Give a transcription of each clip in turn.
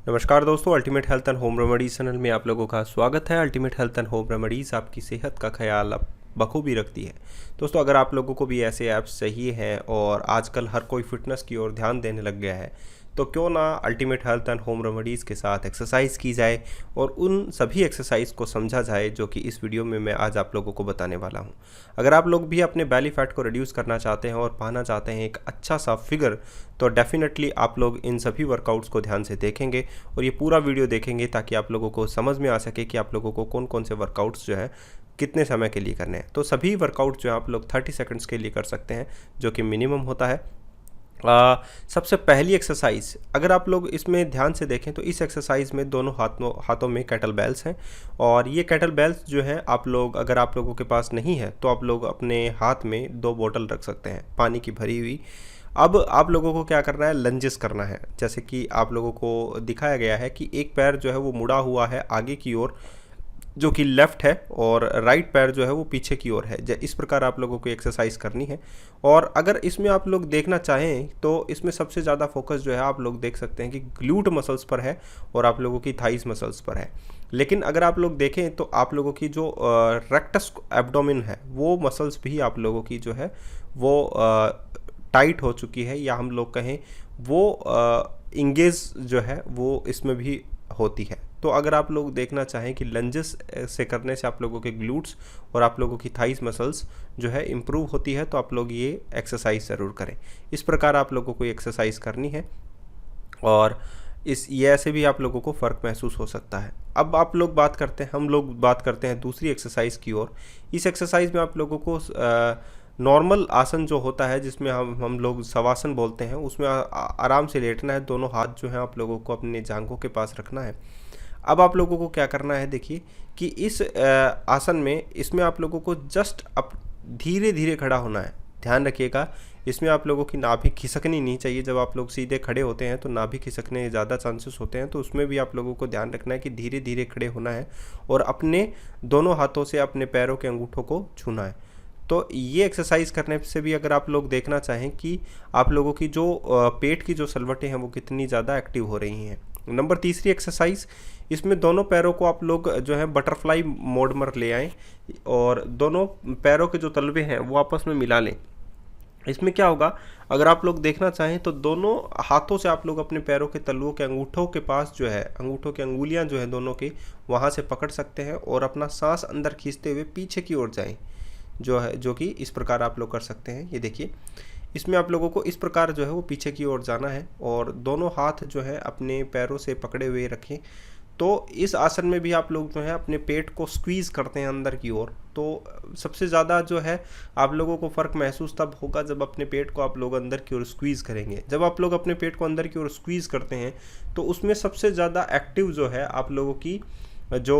नमस्कार दोस्तों, ultimate health and home remedies channel में आप लोगों का स्वागत है। Ultimate health and home remedies आपकी सेहत का ख्याल अब बखूबी रखती है। दोस्तों, अगर आप लोगों को भी ऐसे ऐप्स चाहिए हैं और आजकल हर कोई फिटनेस की ओर ध्यान देने लग गया है, तो क्यों ना ultimate health and home remedies के साथ एक्सरसाइज की जाए और उन सभी एक्सरसाइज को समझा जाए जो कि इस वीडियो में मैं आज आप लोगों को बताने वाला हूं। अगर आप लोग भी अपने बैली फैट को रिड्यूस करना चाहते हैं और पाना चाहते हैं एक अच्छा सा फिगर, तो डेफिनेटली आप लोग इन सभी वर्कआउट्स को ध्यान से देखेंगे और ये पूरा वीडियो देखेंगे ताकि आप लोगों को समझ में आ सके कि आप लोगों को कौन कौन से वर्कआउट्स जो है कितने समय के लिए करने हैं। तो सभी वर्कआउट जो है आप लोग 30 सेकंड्स के लिए कर सकते हैं, जो कि मिनिमम होता है। सबसे पहली एक्सरसाइज, अगर आप लोग इसमें ध्यान से देखें तो इस एक्सरसाइज में दोनों हाथों में कैटल बेल्स हैं और ये कैटल बेल्स जो हैं आप लोग, अगर आप लोगों के पास नहीं है तो आप लोग अपने हाथ में 2 बोतल रख सकते हैं पानी की भरी हुई। अब आप लोगों को क्या करना है, लंजेस करना है। जैसे कि आप लोगों को दिखाया गया है कि एक पैर जो है वो मुड़ा हुआ है आगे की ओर, जो कि लेफ़्ट है, और राइट पैर जो है वो पीछे की ओर है। इस प्रकार आप लोगों को एक्सरसाइज करनी है। और अगर इसमें आप लोग देखना चाहें तो इसमें सबसे ज़्यादा फोकस जो है आप लोग देख सकते हैं कि ग्लूट मसल्स पर है और आप लोगों की थाइस मसल्स पर है। लेकिन अगर आप लोग देखें तो आप लोगों की जो रेक्टस एब्डोमिन है वो मसल्स भी आप लोगों की जो है वो टाइट हो चुकी है, या हम लोग कहें वो इंगेज जो है वो इसमें भी होती है। तो अगर आप लोग देखना चाहें कि लंजेस से करने से आप लोगों के ग्लूट्स और आप लोगों की थाइस मसल्स जो है इम्प्रूव होती है, तो आप लोग ये एक्सरसाइज ज़रूर करें। इस प्रकार आप लोगों को एक्सरसाइज करनी है और ये ऐसे भी आप लोगों को फ़र्क महसूस हो सकता है। अब हम लोग बात करते हैं दूसरी एक्सरसाइज की ओर। इस एक्सरसाइज में आप लोगों को नॉर्मल आसन जो होता है, जिसमें हम लोग शवासन बोलते हैं, उसमें आराम से लेटना है। दोनों हाथ जो हैं आप लोगों को अपने जांघों के पास रखना है। अब आप लोगों को क्या करना है, देखिए कि इस आसन में, इसमें आप लोगों को जस्ट अब धीरे धीरे खड़ा होना है। ध्यान रखिएगा, इसमें आप लोगों की नाभि खिसकनी नहीं चाहिए। जब आप लोग सीधे खड़े होते हैं तो नाभि खिसकने के ज़्यादा चांसेस होते हैं, तो उसमें भी आप लोगों को ध्यान रखना है कि धीरे धीरे खड़े होना है और अपने दोनों हाथों से अपने पैरों के अंगूठों को छूना है। तो ये एक्सरसाइज करने से भी अगर आप लोग देखना चाहें कि आप लोगों की जो पेट की जो सलवटें हैं वो कितनी ज़्यादा एक्टिव हो रही हैं। नंबर तीसरी एक्सरसाइज, इसमें दोनों पैरों को आप लोग जो है बटरफ्लाई मोड में ले आएँ और दोनों पैरों के जो तलवे हैं वो आपस में मिला लें। इसमें क्या होगा, अगर आप लोग देखना चाहें तो दोनों हाथों से आप लोग अपने पैरों के तलवों के अंगूठों के पास जो है, अंगूठों की अंगुलियां जो है दोनों के, वहां से पकड़ सकते हैं और अपना सांस अंदर खींचते हुए पीछे की ओर जाएं, जो कि इस प्रकार आप लोग कर सकते हैं। ये देखिए, इसमें आप लोगों को इस प्रकार जो है वो पीछे की ओर जाना है और दोनों हाथ जो है अपने पैरों से पकड़े हुए रखें। तो इस आसन में भी आप लोग जो है अपने पेट को स्क्वीज़ करते हैं अंदर की ओर। तो सबसे ज़्यादा जो है आप लोगों को फ़र्क महसूस तब होगा जब अपने पेट को आप लोग अंदर की ओर स्क्वीज़ करेंगे। जब आप लोग अपने पेट को अंदर की ओर स्क्वीज़ करते हैं तो उसमें सबसे ज़्यादा एक्टिव जो है आप लोगों की जो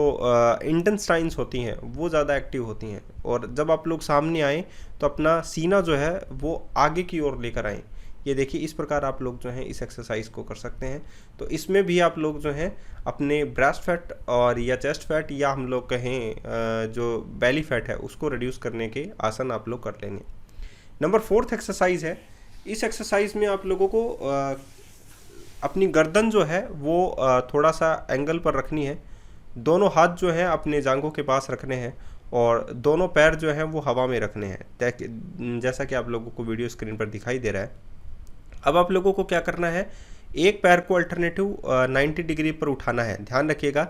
इंटेस्टाइन्स होती हैं वो ज़्यादा एक्टिव होती हैं। और जब आप लोग सामने आएँ तो अपना सीना जो है वो आगे की ओर लेकर आएँ। ये देखिए, इस प्रकार आप लोग जो हैं इस एक्सरसाइज को कर सकते हैं। तो इसमें भी आप लोग जो हैं अपने ब्रेस्ट फैट और या चेस्ट फैट, या हम लोग कहें जो बेली फैट है, उसको रिड्यूस करने के आसन आप लोग कर लेंगे। नंबर 4th एक्सरसाइज है। इस एक्सरसाइज में आप लोगों को अपनी गर्दन जो है वो थोड़ा सा एंगल पर रखनी है। दोनों हाथ जो हैं अपने जांघों के पास रखने हैं और दोनों पैर जो हैं वो हवा में रखने हैं, जैसा कि आप लोगों को वीडियो स्क्रीन पर दिखाई दे रहा है। अब आप लोगों को क्या करना है, एक पैर को अल्टरनेटिव 90 डिग्री पर उठाना है। ध्यान रखिएगा,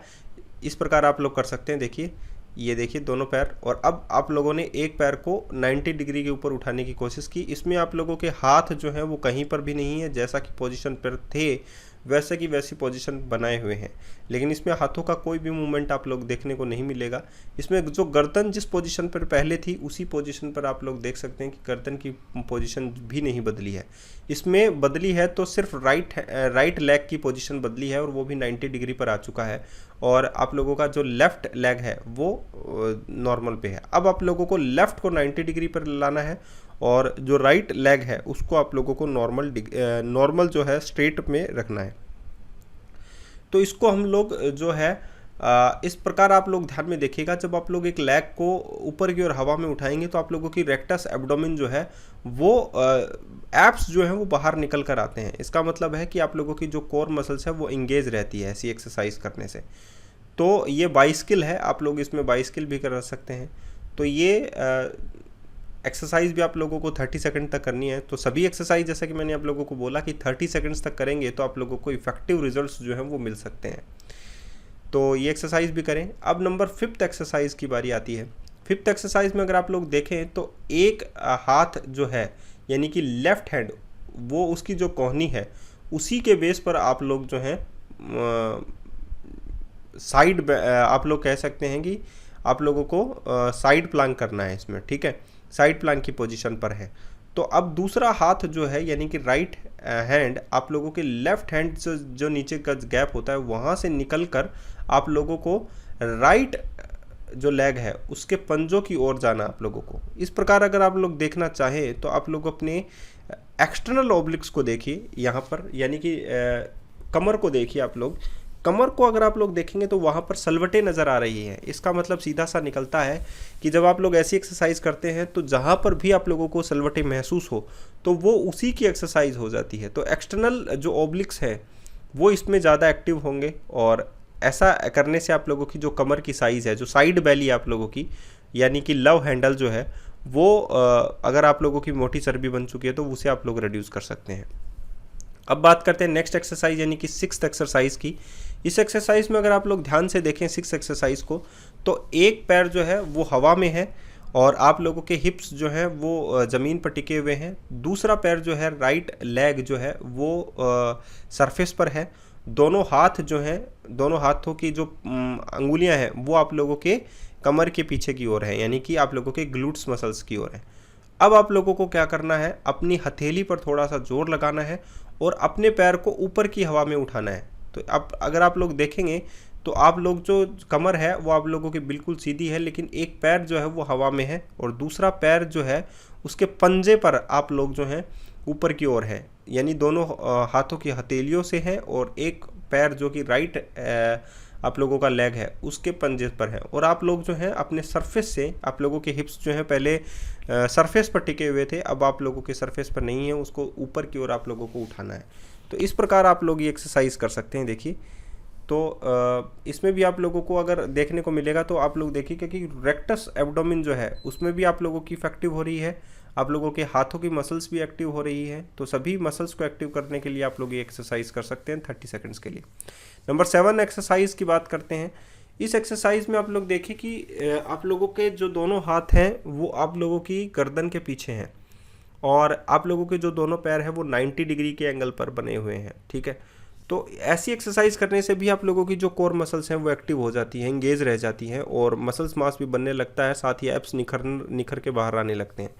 इस प्रकार आप लोग कर सकते हैं। देखिए, ये देखिए दोनों पैर, और अब आप लोगों ने एक पैर को 90 डिग्री के ऊपर उठाने की कोशिश की। इसमें आप लोगों के हाथ जो हैं वो कहीं पर भी नहीं है, जैसा कि पोजीशन पर थे वैसे की वैसी पोजीशन बनाए हुए हैं। लेकिन इसमें हाथों का कोई भी मूवमेंट आप लोग देखने को नहीं मिलेगा। इसमें जो गर्दन जिस पोजीशन पर पहले थी उसी पोजीशन पर आप लोग देख सकते हैं कि गर्दन की पोजीशन भी नहीं बदली है। इसमें बदली है तो सिर्फ राइट लेग की पोजीशन बदली है और वो भी 90 डिग्री पर आ चुका है, और आप लोगों का जो लेफ़्ट लेग है वो नॉर्मल पे है। अब आप लोगों को लेफ़्ट को 90 डिग्री पर लाना है और जो राइट लेग है उसको आप लोगों को नॉर्मल जो है स्ट्रेट में रखना है। तो इसको हम लोग जो है इस प्रकार आप लोग ध्यान में देखिएगा, जब आप लोग एक लेग को ऊपर की ओर हवा में उठाएंगे तो आप लोगों की रेक्टस एब्डोमेन जो है वो एब्स जो है वो बाहर निकल कर आते हैं। इसका मतलब है कि आप लोगों की जो कोर मसल्स है वो इंगेज रहती है ऐसी एक्सरसाइज करने से। तो ये बाइस्किल है, आप लोग इसमें बाइस्किल भी कर सकते हैं। तो ये एक्सरसाइज भी आप लोगों को 30 सेकंड तक करनी है। तो सभी एक्सरसाइज जैसा कि मैंने आप लोगों को बोला कि 30 सेकंड्स तक करेंगे तो आप लोगों को इफेक्टिव रिजल्ट्स जो हैं वो मिल सकते हैं। तो ये एक्सरसाइज भी करें। अब नंबर 5th एक्सरसाइज की बारी आती है। 5th एक्सरसाइज में अगर आप लोग देखें तो एक हाथ जो है यानी कि लेफ्ट हैंड, वो उसकी जो कोहनी है उसी के बेस पर आप लोग जो हैं साइड, आप लोग कह सकते हैं कि आप लोगों को साइड प्लांक करना है इसमें, ठीक है, साइड प्लांक की पोजीशन पर है। तो अब दूसरा हाथ जो है यानी कि राइट हैंड आप लोगों के लेफ्ट हैंड से जो नीचे का गैप होता है वहाँ से निकल कर आप लोगों को राइट जो लेग है उसके पंजों की ओर जाना आप लोगों को। इस प्रकार अगर आप लोग देखना चाहें तो आप लोग अपने एक्सटर्नल ऑब्लिक्स को देखिए यहाँ पर, यानी कि कमर को देखिए। आप लोग कमर को अगर आप लोग देखेंगे तो वहाँ पर सलवटें नज़र आ रही हैं। इसका मतलब सीधा सा निकलता है कि जब आप लोग ऐसी एक्सरसाइज करते हैं तो जहाँ पर भी आप लोगों को सलवटें महसूस हो तो वो उसी की एक्सरसाइज हो जाती है। तो एक्सटर्नल जो ऑब्लिक्स हैं वो इसमें ज़्यादा एक्टिव होंगे, और ऐसा करने से आप लोगों की जो कमर की साइज़ है, जो साइड बेली आप लोगों की यानी कि लव हैंडल जो है वो अगर आप लोगों की मोटी चर्बी बन चुकी है तो उसे आप लोग रिड्यूस कर सकते हैं। अब बात करते हैं नेक्स्ट एक्सरसाइज यानी कि 6th एक्सरसाइज की। इस एक्सरसाइज में अगर आप लोग ध्यान से देखें 6th एक्सरसाइज को, तो एक पैर जो है वो हवा में है और आप लोगों के हिप्स जो हैं वो ज़मीन पर टिके हुए हैं। दूसरा पैर जो है राइट लेग जो है वो सरफेस पर है। दोनों हाथ जो हैं, दोनों हाथों की जो अंगुलियां हैं वो आप लोगों के कमर के पीछे की ओर है, यानी कि आप लोगों के ग्लूट्स मसल्स की ओर है। अब आप लोगों को क्या करना है, अपनी हथेली पर थोड़ा सा जोर लगाना है और अपने पैर को ऊपर की हवा में उठाना है। तो अब अगर आप लोग देखेंगे तो आप लोग जो कमर है वो आप लोगों की बिल्कुल सीधी है, लेकिन एक पैर जो है वो हवा में है और दूसरा पैर जो है उसके पंजे पर आप लोग जो हैं ऊपर की ओर है, यानी दोनों हाथों की हथेलियों से है और एक पैर जो कि राइट आप लोगों का लेग है उसके पंजे पर है। और आप लोग जो हैं अपने सरफेस से, आप लोगों के हिप्स जो हैं पहले सरफेस पर टिके हुए थे, अब आप लोगों के सरफेस पर नहीं है, उसको ऊपर की ओर आप लोगों को उठाना है। तो इस प्रकार आप लोग ये एक्सरसाइज कर सकते हैं। देखिए तो इसमें भी आप लोगों को अगर देखने को मिलेगा तो आप लोग देखिए कि रेक्टस एब्डोमेन जो है उसमें भी आप लोगों की इफेक्टिव हो रही है, आप लोगों के हाथों की मसल्स भी एक्टिव हो रही है। तो सभी मसल्स को एक्टिव करने के लिए आप लोग ये एक्सरसाइज कर सकते हैं 30 सेकंड्स के लिए। नंबर 7 एक्सरसाइज की बात करते हैं। इस एक्सरसाइज में आप लोग देखिए कि आप लोगों के जो दोनों हाथ हैं वो आप लोगों की गर्दन के पीछे हैं और आप लोगों के जो दोनों पैर हैं वो 90 डिग्री के एंगल पर बने हुए हैं, ठीक है। तो ऐसी एक्सरसाइज करने से भी आप लोगों की जो कोर मसल्स हैं वो एक्टिव हो जाती हैं, इंगेज रह जाती हैं और मसल्स मास भी बनने लगता है, साथ ही एब्स निखर के बाहर आने लगते हैं।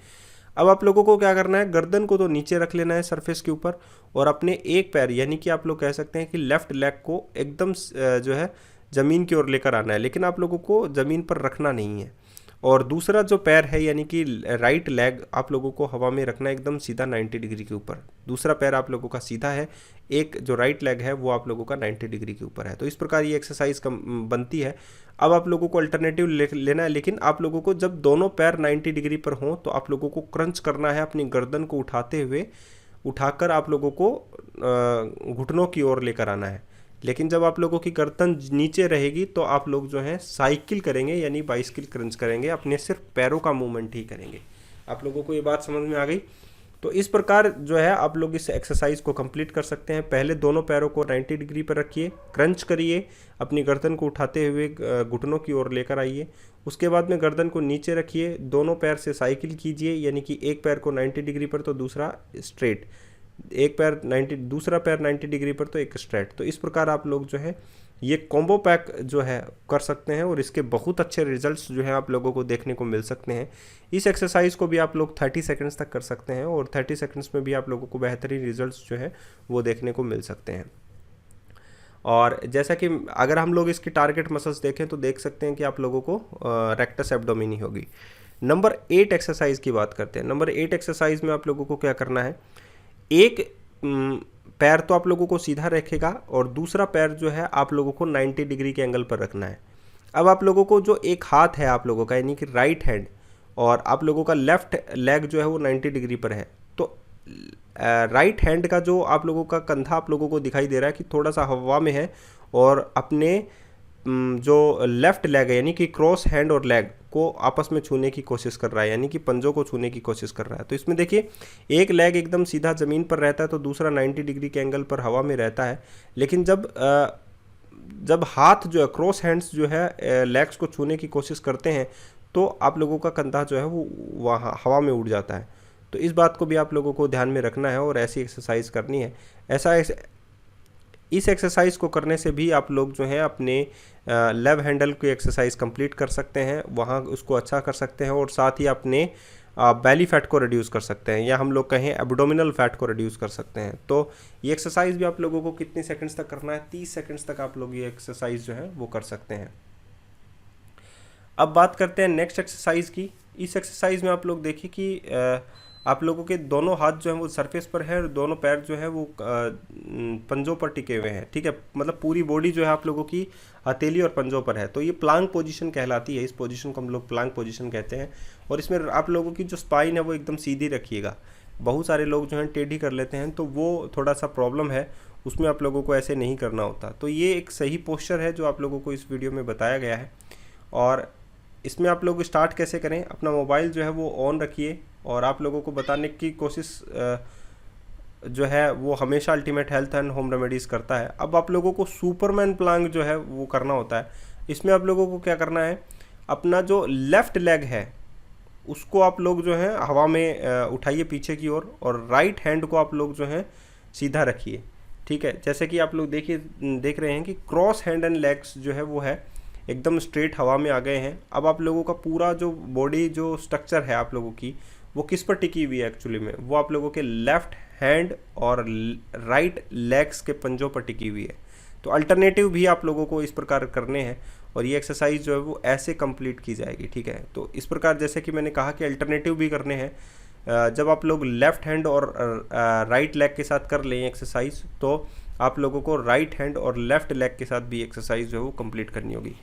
अब आप लोगों को क्या करना है, गर्दन को तो नीचे रख लेना है सरफेस के ऊपर और अपने एक पैर यानी कि आप लोग कह सकते हैं कि लेफ्ट लेग को एकदम जो है ज़मीन की ओर लेकर आना है, लेकिन आप लोगों को ज़मीन पर रखना नहीं है। और दूसरा जो पैर है यानी कि राइट लेग आप लोगों को हवा में रखना है एकदम सीधा 90 डिग्री के ऊपर। दूसरा पैर आप लोगों का सीधा है, एक जो राइट लेग है वो आप लोगों का 90 डिग्री के ऊपर है। तो इस प्रकार ये एक्सरसाइज बनती है। अब आप लोगों को अल्टरनेटिव लेना है, लेकिन आप लोगों को जब दोनों पैर 90 डिग्री पर हों तो आप लोगों को क्रंच करना है, अपनी गर्दन को उठाते हुए उठाकर आप लोगों को घुटनों की ओर लेकर आना है। लेकिन जब आप लोगों की गर्दन नीचे रहेगी तो आप लोग जो है साइकिल करेंगे यानी बाइसिकल क्रंच करेंगे, अपने सिर्फ पैरों का मूवमेंट ही करेंगे। आप लोगों को ये बात समझ में आ गई। तो इस प्रकार जो है आप लोग इस एक्सरसाइज को कंप्लीट कर सकते हैं। पहले दोनों पैरों को 90 डिग्री पर रखिए, क्रंच करिए, अपनी गर्दन को उठाते हुए घुटनों की ओर लेकर आइए। उसके बाद में गर्दन को नीचे रखिए, दोनों पैर से साइकिल कीजिए, यानी कि एक पैर को 90 डिग्री पर तो दूसरा स्ट्रेट, एक पैर 90, दूसरा पैर 90 डिग्री पर तो एक स्ट्रेट। तो इस प्रकार आप लोग जो है ये कॉम्बो पैक जो है कर सकते हैं और इसके बहुत अच्छे रिजल्ट्स जो हैं आप लोगों को देखने को मिल सकते हैं। इस एक्सरसाइज को भी आप लोग 30 सेकंड्स तक कर सकते हैं और 30 सेकंड्स में भी आप लोगों को बेहतरीन रिजल्ट्स जो है वो देखने को मिल सकते हैं। और जैसा कि अगर हम लोग इसकी टारगेट मसल्स देखें तो देख सकते हैं कि आप लोगों को रेक्टस एब्डोमिनी होगी। नंबर 8 एक्सरसाइज की बात करते हैं। नंबर 8 एक्सरसाइज में आप लोगों को क्या करना है, एक पैर तो आप लोगों को सीधा रखेगा और दूसरा पैर जो है आप लोगों को 90 डिग्री के एंगल पर रखना है। अब आप लोगों को जो एक हाथ है आप लोगों का, यानी कि राइट हैंड, और आप लोगों का लेफ्ट लेग जो है वो 90 डिग्री पर है। तो राइट हैंड का जो आप लोगों का कंधा आप लोगों को दिखाई दे रहा है कि थोड़ा सा हवा में है, और अपने जो लेफ्ट लेग है यानी कि क्रॉस हैंड और लेग को आपस में छूने की कोशिश कर रहा है, यानी कि पंजों को छूने की कोशिश कर रहा है। तो इसमें देखिए एक लेग एकदम सीधा ज़मीन पर रहता है तो दूसरा 90 डिग्री के एंगल पर हवा में रहता है। लेकिन जब हाथ जो है, क्रॉस हैंड्स जो है लेग्स को छूने की कोशिश करते हैं तो आप लोगों का कंधा जो है वो वहाँ हवा में उड़ जाता है। तो इस बात को भी आप लोगों को ध्यान में रखना है और ऐसी एक्सरसाइज करनी है। इस एक्सरसाइज को करने से भी आप लोग जो हैं अपने लेग हैंडल की एक्सरसाइज कंप्लीट कर सकते हैं, वहाँ उसको अच्छा कर सकते हैं, और साथ ही अपने बेली फैट को रिड्यूस कर सकते हैं, या हम लोग कहें एब्डोमिनल फैट को रिड्यूस कर सकते हैं। तो ये एक्सरसाइज भी आप लोगों को कितने सेकंड्स तक करना है? 30 सेकंड्स तक आप लोग ये एक्सरसाइज जो है वो कर सकते हैं। अब बात करते हैं नेक्स्ट एक्सरसाइज की। इस एक्सरसाइज में आप लोग देखिए कि आप लोगों के दोनों हाथ जो हैं वो सरफेस पर है और दोनों पैर जो है वो पंजों पर टिके हुए हैं, ठीक है। मतलब पूरी बॉडी जो है आप लोगों की हथेली और पंजों पर है। तो ये प्लांक पोजीशन कहलाती है। इस पोजीशन को हम लोग प्लांक पोजीशन कहते हैं। और इसमें आप लोगों की जो स्पाइन है वो एकदम सीधी रखिएगा। बहुत सारे लोग जो हैं टेढ़ी कर लेते हैं, तो वो थोड़ा सा प्रॉब्लम है, उसमें आप लोगों को ऐसे नहीं करना होता। तो ये एक सही पोस्चर है जो आप लोगों को इस वीडियो में बताया गया है। और इसमें आप लोग स्टार्ट कैसे करें? अपना मोबाइल जो है वो ऑन रखिए, और आप लोगों को बताने की कोशिश जो है वो हमेशा ultimate health and home remedies करता है। अब आप लोगों को सुपरमैन प्लांक जो है वो करना होता है। इसमें आप लोगों को क्या करना है? अपना जो लेफ़्ट लेग है उसको आप लोग जो है हवा में उठाइए पीछे की ओर, और राइट हैंड को आप लोग जो है सीधा रखिए, ठीक है। जैसे कि आप लोग देख रहे हैं कि क्रॉस हैंड एंड लेग्स जो है वो है एकदम स्ट्रेट हवा में आ गए हैं। अब आप लोगों का पूरा जो बॉडी जो स्ट्रक्चर है आप लोगों की वो किस पर टिकी हुई है? एक्चुअली में वो आप लोगों के लेफ़्ट हैंड और राइट लेग्स के पंजों पर टिकी हुई है। तो अल्टरनेटिव भी आप लोगों को इस प्रकार करने हैं, और ये एक्सरसाइज जो है वो ऐसे कंप्लीट की जाएगी, ठीक है। तो इस प्रकार जैसे कि मैंने कहा कि अल्टरनेटिव भी करने हैं। जब आप लोग लेफ़्ट हैंड और राइट लेग के साथ कर लें एक्सरसाइज, तो आप लोगों को राइट हैंड और लेफ़्ट लेग के साथ भी एक्सरसाइज जो है वो कंप्लीट करनी होगी।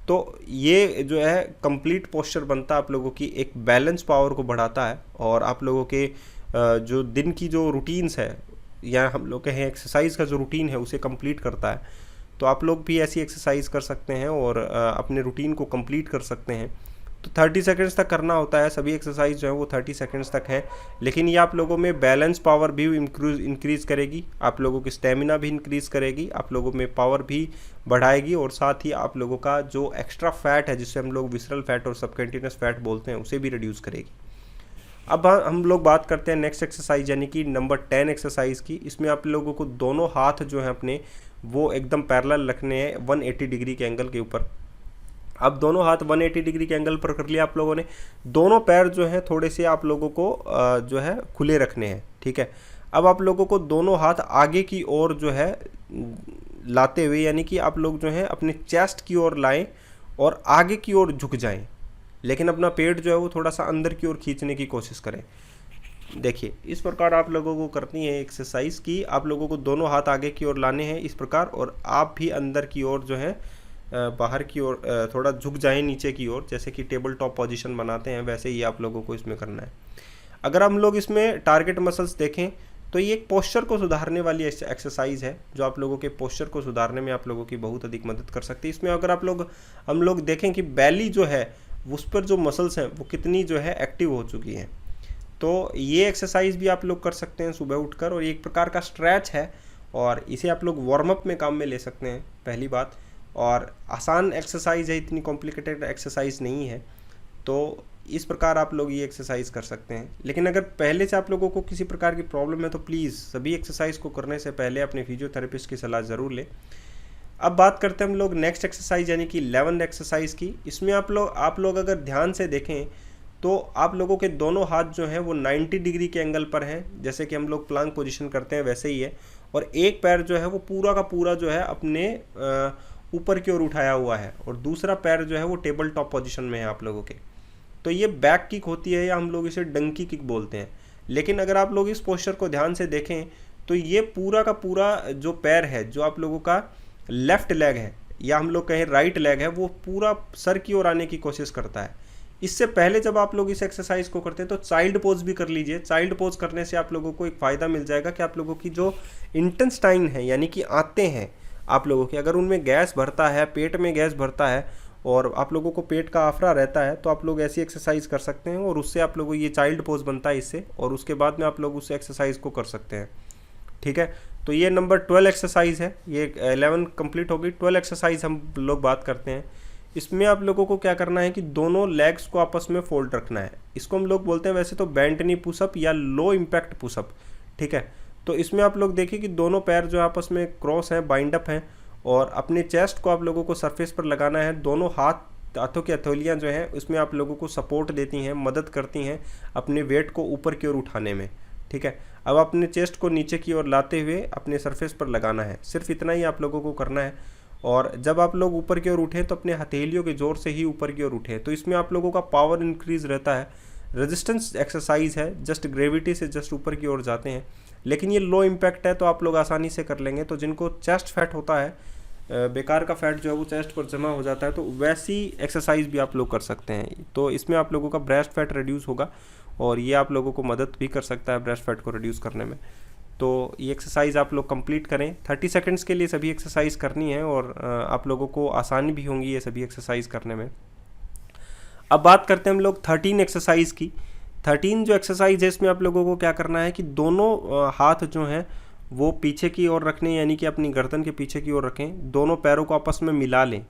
तो ये जो है कंप्लीट पोस्चर बनता है आप लोगों की, एक बैलेंस पावर को बढ़ाता है, और आप लोगों के जो दिन की जो रूटीन्स है, या हम लोग कहें एक्सरसाइज का जो रूटीन है उसे कंप्लीट करता है। तो आप लोग भी ऐसी एक्सरसाइज कर सकते हैं और अपने रूटीन को कंप्लीट कर सकते हैं। तो 30 सेकंड्स तक करना होता है। सभी एक्सरसाइज जो है वो 30 सेकंड्स तक है, लेकिन ये आप लोगों में बैलेंस पावर भी इंक्रीज़ करेगी, आप लोगों की स्टेमिना भी इंक्रीज़ करेगी, आप लोगों में पावर भी बढ़ाएगी, और साथ ही आप लोगों का जो एक्स्ट्रा फैट है जिससे हम लोग विसरल फैट और सबकंटिन्यूस फैट बोलते हैं उसे भी रिड्यूस करेगी। अब हम लोग बात करते हैं नेक्स्ट एक्सरसाइज यानी कि नंबर 10 एक्सरसाइज की। इसमें आप लोगों को दोनों हाथ जो हैं अपने वो एकदम पैरेलल रखने हैं 180 डिग्री के एंगल के ऊपर। अब दोनों हाथ 180 डिग्री के एंगल पर कर लिया आप लोगों ने। दोनों पैर जो हैं थोड़े से आप लोगों को जो है खुले रखने हैं, ठीक है। अब आप लोगों को दोनों हाथ आगे की ओर जो है लाते हुए, यानी कि आप लोग जो है अपने चेस्ट की ओर लाएं और आगे की ओर झुक जाएं, लेकिन अपना पेट जो है वो थोड़ा सा अंदर की ओर खींचने की कोशिश करें। देखिए इस प्रकार आप लोगों को करनी है एक्सरसाइज की। आप लोगों को दोनों हाथ आगे की ओर लाने हैं इस प्रकार, और आप भी अंदर की ओर जो है बाहर की ओर थोड़ा झुक जाएं नीचे की ओर, जैसे कि टेबल टॉप पोजीशन बनाते हैं वैसे ही आप लोगों को इसमें करना है। अगर हम लोग इसमें टारगेट मसल्स देखें तो ये एक पोस्चर को सुधारने वाली एक्सरसाइज है जो आप लोगों के पोस्चर को सुधारने में आप लोगों की बहुत अधिक मदद कर सकती है। इसमें अगर हम लोग देखें कि बैली जो है उस पर जो मसल्स हैं वो कितनी जो है एक्टिव हो चुकी हैं, तो ये एक्सरसाइज भी आप लोग कर सकते हैं सुबह उठकर, और एक प्रकार का स्ट्रेच है और इसे आप लोग वार्म अप में काम में ले सकते हैं, पहली बात। और आसान एक्सरसाइज है, इतनी कॉम्प्लिकेटेड एक्सरसाइज नहीं है, तो इस प्रकार आप लोग ये एक्सरसाइज कर सकते हैं। लेकिन अगर पहले से आप लोगों को किसी प्रकार की प्रॉब्लम है तो प्लीज़ सभी एक्सरसाइज को करने से पहले अपने फिजियोथेरेपिस्ट की सलाह ज़रूर लें। अब बात करते हैं हम लोग नेक्स्ट एक्सरसाइज यानी कि 11 एक्सरसाइज की। इसमें आप लोग अगर ध्यान से देखें तो आप लोगों के दोनों हाथ जो हैं वो 90 डिग्री के एंगल पर हैं, जैसे कि हम लोग प्लांक पोजीशन करते हैं वैसे ही है, और एक पैर जो है वो पूरा का पूरा जो है अपने ऊपर की ओर उठाया हुआ है, और दूसरा पैर जो है वो टेबल टॉप पोजीशन में है आप लोगों के। तो ये बैक किक होती है, या हम लोग इसे डंकी किक बोलते हैं। लेकिन अगर आप लोग इस पोस्चर को ध्यान से देखें तो ये पूरा का पूरा जो पैर है, जो आप लोगों का लेफ्ट लेग है या हम लोग कहें राइट लेग है, वो पूरा सर की ओर आने की कोशिश करता है। इससे पहले जब आप लोग इस एक्सरसाइज को करते हैं तो चाइल्ड पोज भी कर लीजिए। चाइल्ड पोज करने से आप लोगों को एक फ़ायदा मिल जाएगा कि आप लोगों की जो इंटेस्टाइन है, यानी कि आंतें हैं आप लोगों की, अगर उनमें गैस भरता है, पेट में गैस भरता है और आप लोगों को पेट का आफरा रहता है, तो आप लोग ऐसी एक्सरसाइज कर सकते हैं और उससे आप लोगों को ये चाइल्ड पोज बनता है इससे, और उसके बाद में आप लोग उस एक्सरसाइज को कर सकते हैं। ठीक है, तो ये नंबर 12 एक्सरसाइज है, ये 11 कंप्लीट हो गई। 12 एक्सरसाइज हम लोग बात करते हैं। इसमें आप लोगों को क्या करना है कि दोनों लेग्स को आपस में फोल्ड रखना है। इसको हम लोग बोलते हैं वैसे तो बेंट नी पुशअप या लो इम्पैक्ट पुशअप। ठीक है, तो इसमें आप लोग देखिए कि दोनों पैर जो आपस में क्रॉस हैं, बाइंड अप हैं, और अपने चेस्ट को आप लोगों को सरफेस पर लगाना है। दोनों हाथों की हथेलियाँ जो हैं उसमें आप लोगों को सपोर्ट देती हैं, मदद करती हैं अपने वेट को ऊपर की ओर उठाने में। ठीक है, अब अपने चेस्ट को नीचे की ओर लाते हुए अपने सरफेस पर लगाना है। सिर्फ इतना ही आप लोगों को करना है। और जब आप लोग ऊपर की ओर उठें तो अपने हथेलियों के जोर से ही ऊपर की ओर उठें, तो इसमें आप लोगों का पावर इंक्रीज रहता है। रेजिस्टेंस एक्सरसाइज है, जस्ट ग्रेविटी से जस्ट ऊपर की ओर जाते हैं, लेकिन ये लो इम्पैक्ट है तो आप लोग आसानी से कर लेंगे। तो जिनको चेस्ट फैट होता है, बेकार का फैट जो है वो चेस्ट पर जमा हो जाता है, तो वैसी एक्सरसाइज भी आप लोग कर सकते हैं। तो इसमें आप लोगों का ब्रेस्ट फैट रिड्यूस होगा और ये आप लोगों को मदद भी कर सकता है ब्रेस्ट फैट को रिड्यूस करने में। तो ये एक्सरसाइज आप लोग कंप्लीट करें। 30 सेकंड्स के लिए सभी एक्सरसाइज करनी है और आप लोगों को आसानी भी होंगी ये सभी एक्सरसाइज करने में। अब बात करते हैं हम लोग 13 एक्सरसाइज की। 13 जो एक्सरसाइज है इसमें आप लोगों को क्या करना है कि दोनों हाथ जो हैं वो पीछे की ओर रखने, यानी कि अपनी गर्दन के पीछे की ओर रखें। दोनों पैरों को आपस में मिला लें।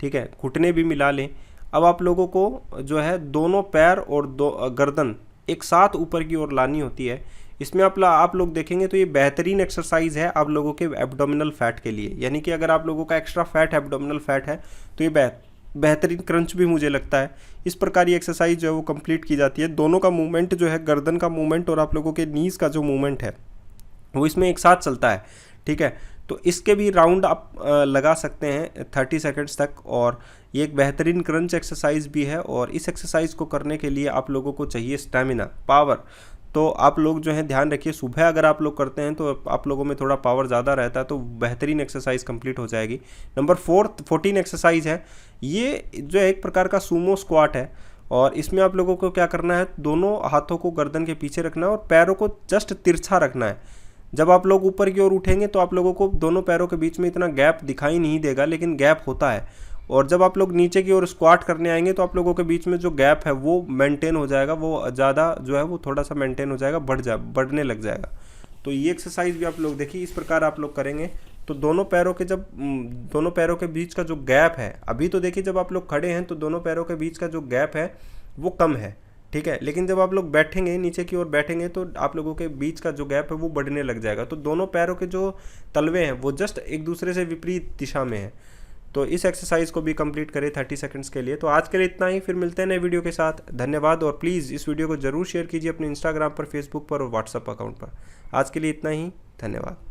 ठीक है, घुटने भी मिला लें। अब आप लोगों को जो है दोनों पैर और गर्दन एक साथ ऊपर की ओर लानी होती है। इसमें आप लोग देखेंगे तो ये बेहतरीन एक्सरसाइज है आप लोगों के एब्डोमिनल फैट के लिए, यानी कि अगर आप लोगों का एक्स्ट्रा फैट एब्डोमिनल फैट है तो ये बेहतरीन क्रंच भी मुझे लगता है। इस प्रकार ये एक्सरसाइज जो है वो कंप्लीट की जाती है। दोनों का मूवमेंट जो है, गर्दन का मूवमेंट और आप लोगों के नीज का जो मूवमेंट है वो इसमें एक साथ चलता है। ठीक है, तो इसके भी राउंड आप लगा सकते हैं 30 सेकंड्स तक, और ये एक बेहतरीन क्रंच एक्सरसाइज भी है। और इस एक्सरसाइज को करने के लिए आप लोगों को चाहिए स्टैमिना, पावर। तो आप लोग जो है ध्यान रखिए, सुबह अगर आप लोग करते हैं तो आप लोगों में थोड़ा पावर ज़्यादा रहता है, तो बेहतरीन एक्सरसाइज कंप्लीट हो जाएगी। नंबर 14 एक्सरसाइज है, ये जो एक प्रकार का सूमो स्क्वाट है। और इसमें आप लोगों को क्या करना है, दोनों हाथों को गर्दन के पीछे रखना है और पैरों को जस्ट तिरछा रखना है। जब आप लोग ऊपर की ओर उठेंगे तो आप लोगों को दोनों पैरों के बीच में इतना गैप दिखाई नहीं देगा, लेकिन गैप होता है। और जब आप लोग नीचे की ओर स्क्वाट करने आएंगे तो आप लोगों के बीच में जो गैप है वो मेंटेन हो जाएगा, वो ज़्यादा जो है वो थोड़ा सा मेंटेन हो जाएगा, बढ़ने लग जाएगा। तो ये एक्सरसाइज भी आप लोग देखिए, इस प्रकार आप लोग करेंगे तो दोनों पैरों के बीच का जो गैप है, अभी तो देखिए जब आप लोग खड़े हैं तो दोनों पैरों के बीच का जो गैप है वो कम है। ठीक है, लेकिन जब आप लोग बैठेंगे, नीचे की ओर बैठेंगे, तो आप लोगों के बीच का जो गैप है वो बढ़ने लग जाएगा। तो दोनों पैरों के जो तलवे हैं वो जस्ट एक दूसरे से विपरीत दिशा में है। तो इस एक्सरसाइज को भी कंप्लीट करें 30 सेकंड्स के लिए। तो आज के लिए इतना ही, फिर मिलते हैं नए वीडियो के साथ। धन्यवाद, और प्लीज़ इस वीडियो को ज़रूर शेयर कीजिए अपने इंस्टाग्राम पर, फेसबुक पर और व्हाट्सएप अकाउंट पर। आज के लिए इतना ही, धन्यवाद।